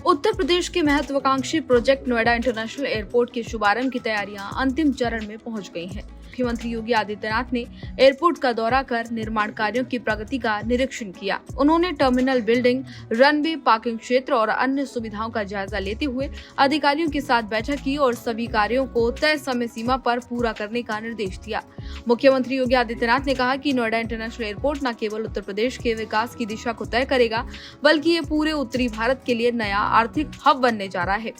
उत्तर प्रदेश के महत्वाकांक्षी project Noida international airport के शुभारंभ की तैयारियां अंतिम चरण में पहुंच गई हैं। मुख्यमंत्री योगी आदित्यनाथ ने एयरपोर्ट का दौरा कर निर्माण कार्यों की प्रगति का निरीक्षण किया। उन्होंने टर्मिनल बिल्डिंग, रनवे, पार्किंग क्षेत्र और अन्य सुविधाओं का जायजा लेते हुए अधिकारियों के साथ बैठक की और सभी कार्यों को तय समय सीमा पर पूरा करने का निर्देश दिया। मुख्यमंत्री योगी आदित्यनाथ ने कहा कि नोएडा इंटरनेशनल एयरपोर्ट न केवल उत्तर प्रदेश के विकास की दिशा को तय करेगा, बल्कि ये पूरे उत्तरी भारत के लिए नया आर्थिक हब बनने जा रहा है।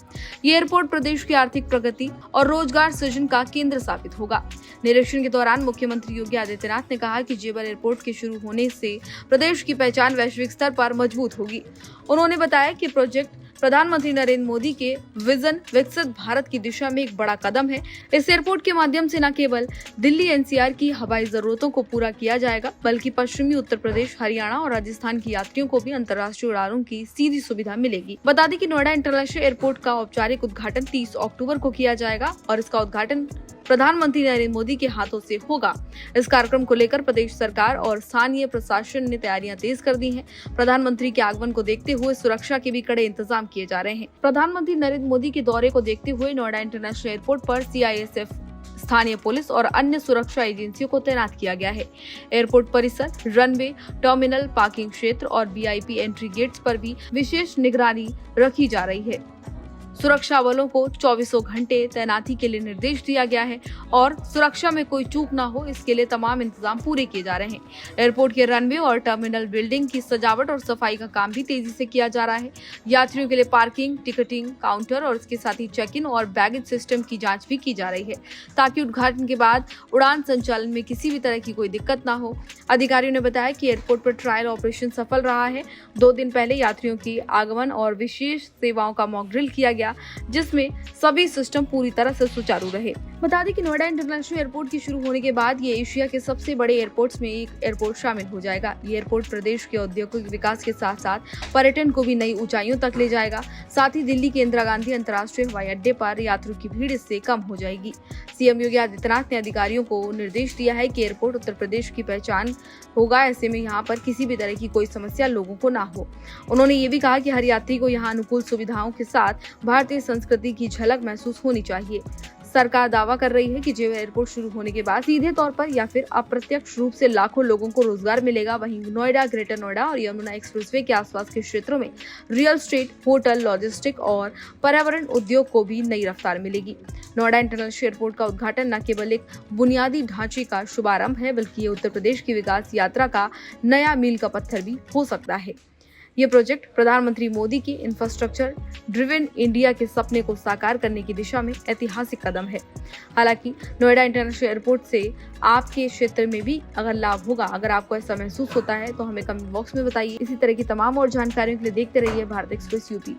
ये एयरपोर्ट प्रदेश की आर्थिक प्रगति और रोजगार सृजन का केंद्र साबित होगा। निरीक्षण के दौरान मुख्यमंत्री योगी आदित्यनाथ ने कहा कि जेवर एयरपोर्ट के शुरू होने से प्रदेश की पहचान वैश्विक स्तर पर मजबूत होगी। उन्होंने बताया कि प्रोजेक्ट प्रधानमंत्री नरेंद्र मोदी के विजन विकसित भारत की दिशा में एक बड़ा कदम है। इस एयरपोर्ट के माध्यम से न केवल दिल्ली एनसीआर की हवाई जरूरतों को पूरा किया जाएगा, बल्कि पश्चिमी उत्तर प्रदेश, हरियाणा और राजस्थान के यात्रियों को भी अंतर्राष्ट्रीय उड़ानों की सीधी सुविधा मिलेगी। बता दें कि नोएडा इंटरनेशनल एयरपोर्ट का औपचारिक उद्घाटन 30 अक्टूबर को किया जाएगा और इसका उद्घाटन प्रधानमंत्री नरेंद्र मोदी के हाथों से होगा। इस कार्यक्रम को लेकर प्रदेश सरकार और स्थानीय प्रशासन ने तैयारियां तेज कर दी हैं। प्रधानमंत्री के आगमन को देखते हुए सुरक्षा के भी कड़े इंतजाम किए जा रहे हैं। प्रधानमंत्री नरेंद्र मोदी के दौरे को देखते हुए नोएडा इंटरनेशनल एयरपोर्ट पर सीआईएसएफ, स्थानीय पुलिस और अन्य सुरक्षा एजेंसियों को तैनात किया गया है। एयरपोर्ट परिसर, रनवे, टर्मिनल, पार्किंग क्षेत्र और वीआईपी एंट्री गेट्स पर भी विशेष निगरानी रखी जा रही है। सुरक्षा बलों को 24 घंटे तैनाती के लिए निर्देश दिया गया है और सुरक्षा में कोई चूक न हो, इसके लिए तमाम इंतजाम पूरे किए जा रहे हैं। एयरपोर्ट के रनवे और टर्मिनल बिल्डिंग की सजावट और सफाई का काम भी तेजी से किया जा रहा है। यात्रियों के लिए पार्किंग, टिकटिंग काउंटर और इसके साथ ही चेक इन और बैगेज सिस्टम की जांच भी की जा रही है, ताकि उद्घाटन के बाद उड़ान संचालन में किसी भी तरह की कोई दिक्कत न हो। अधिकारियों ने बताया कि एयरपोर्ट पर ट्रायल ऑपरेशन सफल रहा है। 2 दिन पहले यात्रियों की आगमन और विशेष सेवाओं का मॉक ड्रिल किया गया, जिसमें सभी सिस्टम पूरी तरह से सुचारू रहे। बता दें कि नोएडा इंटरनेशनल एयरपोर्ट के शुरू होने के बाद ये एशिया के सबसे बड़े एयरपोर्ट्स में एक एयरपोर्ट शामिल हो जाएगा। ये एयरपोर्ट प्रदेश के औद्योगिक विकास के साथ साथ पर्यटन को भी नई ऊंचाइयों तक ले जाएगा। साथ ही दिल्ली के इंदिरा गांधी अंतर्राष्ट्रीय हवाई अड्डे पर यात्रियों की भीड़ इससे कम हो जाएगी। सीएम योगी आदित्यनाथ ने अधिकारियों को निर्देश दिया है कि एयरपोर्ट उत्तर प्रदेश की पहचान होगा, ऐसे में यहाँ पर किसी भी तरह की कोई समस्या लोगों को ना हो। उन्होंने ये भी कहा कि हर यात्री को यहाँ अनुकूल सुविधाओं के साथ भारतीय संस्कृति की झलक महसूस होनी चाहिए। सरकार दावा कर रही है कि जेवर एयरपोर्ट शुरू होने के बाद सीधे तौर पर या फिर अप्रत्यक्ष रूप से लाखों लोगों को रोजगार मिलेगा। वहीं नोएडा, ग्रेटर नोएडा और यमुना एक्सप्रेसवे के आसपास के क्षेत्रों में रियल एस्टेट, होटल, लॉजिस्टिक और पर्यावरण उद्योग को भी नई रफ्तार मिलेगी। नोएडा इंटरनेशनल एयरपोर्ट का उद्घाटन न केवल एक बुनियादी ढांचे का शुभारंभ है, बल्कि ये उत्तर प्रदेश की विकास यात्रा का नया मील का पत्थर भी हो सकता है। ये प्रोजेक्ट प्रधानमंत्री मोदी की इंफ्रास्ट्रक्चर ड्रिवन इंडिया के सपने को साकार करने की दिशा में ऐतिहासिक कदम है। हालांकि नोएडा इंटरनेशनल एयरपोर्ट से आपके क्षेत्र में भी अगर लाभ होगा, अगर आपको ऐसा महसूस होता है, तो हमें कमेंट बॉक्स में बताइए। इसी तरह की तमाम और जानकारियों के लिए देखते रहिए भारत एक्सप्रेस यूपी।